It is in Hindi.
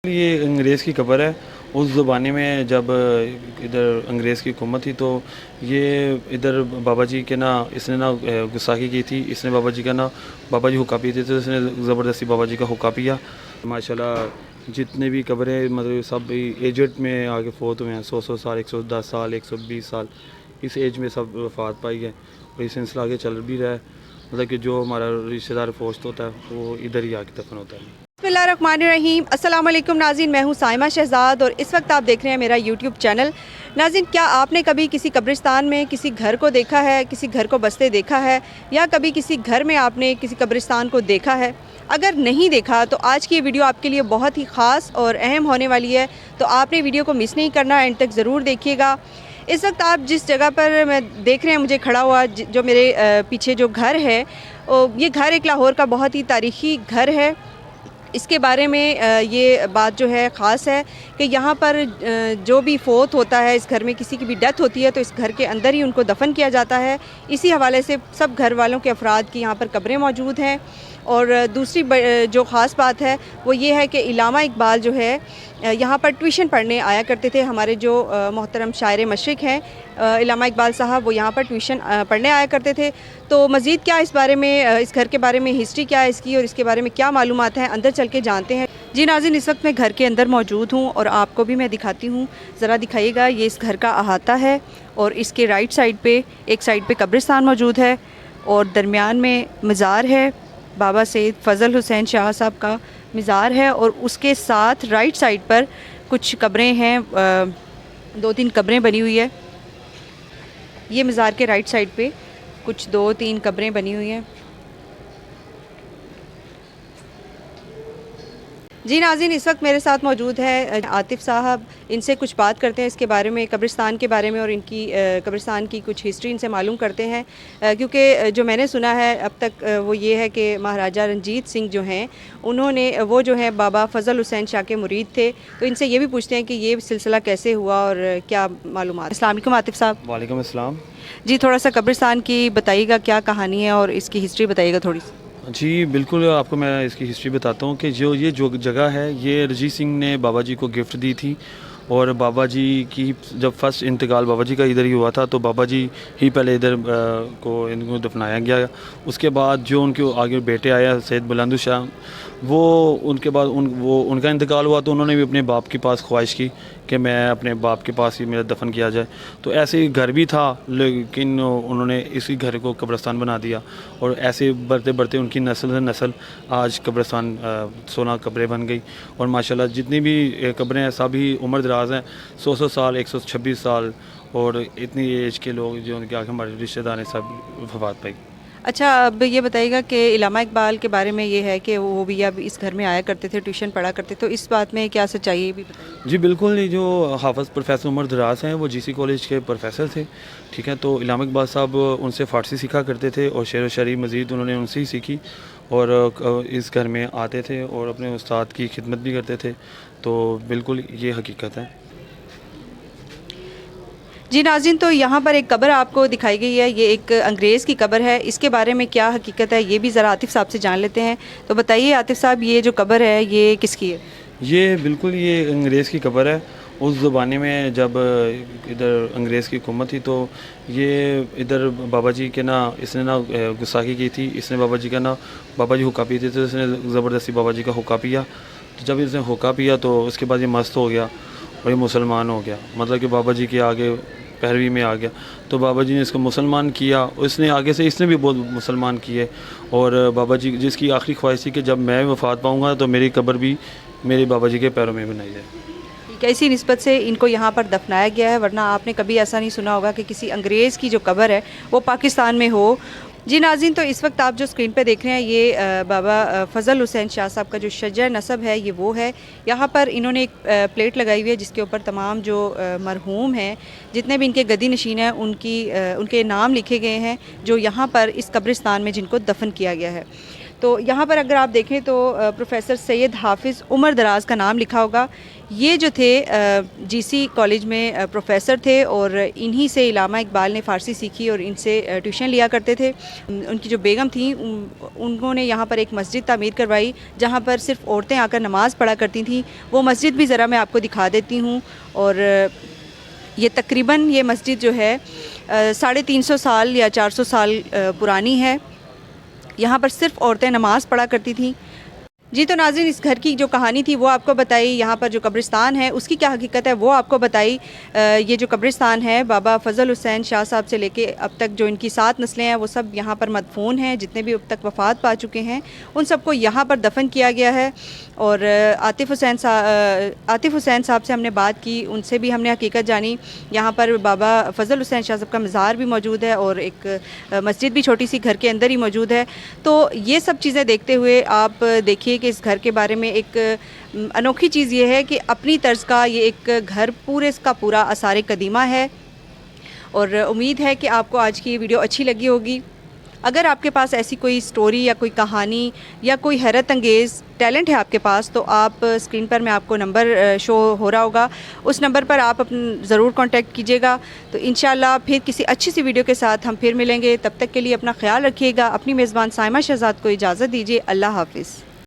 ये अंग्रेज़ की कब्र है। उस ज़माने में जब इधर अंग्रेज़ की हुकूमत थी तो ये इधर बाबा जी के ना इसने ना गुस्ताखी की थी। इसने बाबा जी का ना बाबा जी हुक्का पीते थे तो इसने ज़बरदस्ती बाबा जी का हुक्का पिया। माशाल्लाह जितने भी कब्रें मतलब सब एजेड में आगे फ़ौत हुए हैं। 100 साल, 110 साल, 120 साल इस एज में सब वफ़ात पाई है और ये सिलसिला आगे चल भी रहा है। मतलब कि जो हमारा रिश्तेदार फोस्त होता है वो इधर ही आके दफन होता है। बिस्मिल्लाहिर्रहमानिर्रहीम। अस्सलाम वालेकुम नाज़रीन, मैं हूँ साइमा शहज़ाद और इस वक्त आप देख रहे हैं मेरा यूट्यूब चैनल। नाज़रीन, क्या आपने कभी किसी कब्रिस्तान में किसी घर को देखा है, किसी घर को बसते देखा है, या कभी किसी घर में आपने किसी कब्रिस्तान को देखा है? अगर नहीं देखा तो आज की ये वीडियो आपके लिए बहुत ही ख़ास और अहम होने वाली है, तो आपने वीडियो को मिस नहीं करना, एंड तक ज़रूर देखिएगा। इस वक्त आप जिस जगह पर मैं देख रहे हैं मुझे खड़ा हुआ, जो मेरे पीछे जो घर है, ये घर एक लाहौर का बहुत ही तारीख़ी घर है। इसके बारे में ये बात जो है ख़ास है कि यहाँ पर जो भी फ़ौत होता है, इस घर में किसी की भी डेथ होती है तो इस घर के अंदर ही उनको दफ़न किया जाता है। इसी हवाले से सब घर वालों के अफराद की यहाँ पर कब्रें मौजूद हैं। और दूसरी जो ख़ास बात है वो ये है कि इल्लामा इकबाल जो है यहाँ पर ट्यूशन पढ़ने आया करते थे। हमारे जो मोहतरम शायर मशरिक़ हैं इल्लामा इकबाल साहब, वो यहाँ पर ट्यूशन पढ़ने आया करते थे। तो मज़ीद क्या इस बारे में, इस घर के बारे में हिस्ट्री क्या है इसकी और इसके बारे में क्या मालूमात हैं, अंदर चल के जानते हैं। जी नाज़रीन, इस वक्त मैं घर के अंदर मौजूद हूँ और आपको भी मैं दिखाती हूँ, ज़रा दिखाइएगा। ये इस घर का अहाता है और इसके राइट साइड पे एक साइड पे कब्रिस्तान मौजूद है और दरमियान में मज़ार है। बाबा सैयद फ़ज़ल हुसैन शाह साहब का मज़ार है और उसके साथ राइट साइड पर कुछ कब्रें हैं, 2-3 कब्रें बनी हुई है। ये मज़ार के राइट साइड पे कुछ 2-3 कब्रें बनी हुई हैं। जी नाज़रीन, इस वक्त मेरे साथ मौजूद है आतिफ़ साहब। इनसे कुछ बात करते हैं इसके बारे में, कब्रिस्तान के बारे में, और इनकी कब्रिस्तान की कुछ हिस्ट्री इनसे मालूम करते हैं। क्योंकि जो मैंने सुना है अब तक वो ये है कि महाराजा रंजीत सिंह जो हैं उन्होंने वो जो है बाबा फ़ज़ल हुसैन शाह के मुरीद थे। तो इनसे ये भी पूछते हैं कि ये सिलसिला कैसे हुआ और क्या मालूमात। अस्सलाम वालेकुम आतिफ़ साहब। वालेकुम अस्सलाम। जी, थोड़ा सा कब्रिस्तान की बताइएगा, क्या कहानी है और इसकी हिस्ट्री बताइएगा थोड़ी सी। जी बिल्कुल, आपको मैं इसकी हिस्ट्री बताता हूँ कि जो जगह है ये रंजीत सिंह ने बाबा जी को गिफ्ट दी थी। और बाबा जी की जब फर्स्ट इंतकाल बाबा जी का इधर ही हुआ था तो बाबा जी ही पहले इधर को इनको दफनाया गया। उसके बाद जो उनके आगे बेटे आया सैयद बुलंद शाह, वो उनके बाद उनका इंतकाल हुआ तो उन्होंने भी अपने बाप के पास ख्वाहिश की कि मैं अपने बाप के पास ही मेरा दफन किया जाए। तो ऐसे ही घर भी था लेकिन उन्होंने इसी घर को कब्रिस्तान बना दिया और ऐसे बढ़ते बढ़ते उनकी नस्ल से नस्ल आज कब्रिस्तान 16 कब्रें बन गई। और माशाल्लाह जितनी भी कब्रें हैं सभी उम्र दराज हैं, 100 साल, 126 साल और इतनी एज के लोग जो उनके आगे हमारे रिश्तेदार हैं सब वफात पाई। अच्छा, अब ये बताइएगा कि इल्लामा इकबाल के बारे में ये है कि वो भी अब इस घर में आया करते थे, ट्यूशन पढ़ा करते, तो इस बात में क्या सच्चाई है भी बताइए। जी बिल्कुल, ये जो हाफ़िज़ प्रोफेसर उमर दराज हैं वो जीसी कॉलेज के प्रोफेसर थे। ठीक है, तो इल्लामा इकबाल साहब उनसे फ़ारसी सीखा करते थे और शेर व शायरी मज़ीद उन्होंने उनसे ही सीखी और इस घर में आते थे और अपने उस्ताद की खिदमत भी करते थे। तो बिल्कुल ये हकीकत है। जी नाज़रीन, तो यहाँ पर एक कब्र आपको दिखाई गई है, ये एक अंग्रेज़ की कब्र है। इसके बारे में क्या हकीकत है ये भी ज़रा आतिफ़ साहब से जान लेते हैं। तो बताइए आतिफ़ साहब, ये जो कब्र है ये किसकी है? ये बिल्कुल ये अंग्रेज़ की कब्र है। उस ज़माने में जब इधर अंग्रेज़ की हुकूमत थी तो ये इधर बाबा जी के ना इसने ना गुस्ताखी की थी। इसने बाबा जी का ना बाबा जी हुक्का पीते थे तो इसने ज़बरदस्ती बाबा जी का हुक्का पिया। तो जब इसने हुक्का पिया तो उसके बाद ये मस्त हो गया और ये मुसलमान हो गया, मतलब कि बाबा जी के आगे पैरवी में आ गया। तो बाबा जी ने इसको मुसलमान किया, उसने आगे से इसने भी बहुत मुसलमान किए। और बाबा जी जिसकी आखिरी ख्वाहिश थी कि जब मैं वफ़ात पाऊँगा तो मेरी कब्र भी मेरे बाबा जी के पैरों में बनाई जाए। ठीक है, इसी निस्बत से इनको यहाँ पर दफनाया गया है, वरना आपने कभी ऐसा नहीं सुना होगा कि किसी अंग्रेज़ की जो कब्र है वो पाकिस्तान में हो। जी नाज़रीन, तो इस वक्त आप जो स्क्रीन पे देख रहे हैं ये बाबा फ़ज़ल हुसैन शाह साहब का जो शजर नसब है ये वो है। यहाँ पर इन्होंने एक प्लेट लगाई हुई है जिसके ऊपर तमाम जो मरहूम हैं, जितने भी इनके गदी नशीन हैं, उनके नाम लिखे गए हैं जो यहाँ पर इस कब्रिस्तान में जिनको दफन किया गया है। तो यहाँ पर अगर आप देखें तो प्रोफेसर सैयद हाफिज़ उमर दराज का नाम लिखा होगा। ये जो थे जीसी कॉलेज में प्रोफेसर थे और इन्हीं से इलामा इकबाल ने फ़ारसी सीखी और इनसे ट्यूशन लिया करते थे। उनकी जो बेगम थी उन्होंने यहाँ पर एक मस्जिद तामीर करवाई जहाँ पर सिर्फ़ औरतें आकर नमाज़ पढ़ा करती थीं। वो मस्जिद भी ज़रा मैं आपको दिखा देती हूँ। और ये तकरीबन ये मस्जिद जो है 350 साल या 400 साल पुरानी है। यहाँ पर सिर्फ़ औरतें नमाज़ पढ़ा करती थीं। जी तो नाज़रीन, इस घर की जो कहानी थी वो आपको बताई, यहाँ पर जो कब्रिस्तान है उसकी क्या हकीकत है वो आपको बताई। ये जो कब्रिस्तान है बाबा फ़ज़ल हुसैन शाह साहब से लेके अब तक जो इनकी 7 नस्लें हैं वो सब यहाँ पर मदफून हैं। जितने भी अब तक वफ़ात पा चुके हैं उन सबको यहाँ पर दफन किया गया है। और आतिफ़ हुसैन साहब से हमने बात की, उनसे भी हमने हकीकत जानी। यहाँ पर बाबा फ़ज़ल हुसैन शाह साहब का मज़ार भी मौजूद है और एक मस्जिद भी छोटी सी घर के अंदर ही मौजूद है। तो ये सब चीज़ें देखते हुए आप देखिए कि इस घर के बारे में एक अनोखी चीज़ ये है कि अपनी तर्ज का ये एक घर पूरे का पूरा आसार कदीमा है। और उम्मीद है कि आपको आज की ये वीडियो अच्छी लगी होगी। अगर आपके पास ऐसी कोई स्टोरी या कोई कहानी या कोई हैरत अंगेज़ टैलेंट है आपके पास, तो आप स्क्रीन पर मैं आपको नंबर शो हो रहा होगा, उस नंबर पर आप ज़रूर कांटेक्ट कीजिएगा। तो इंशाल्लाह फिर किसी अच्छी सी वीडियो के साथ हम फिर मिलेंगे। तब तक के लिए अपना ख्याल रखिएगा। अपनी मेज़बान साइमा शहजाद को इजाज़त दीजिए। अल्लाह हाफ़िज़।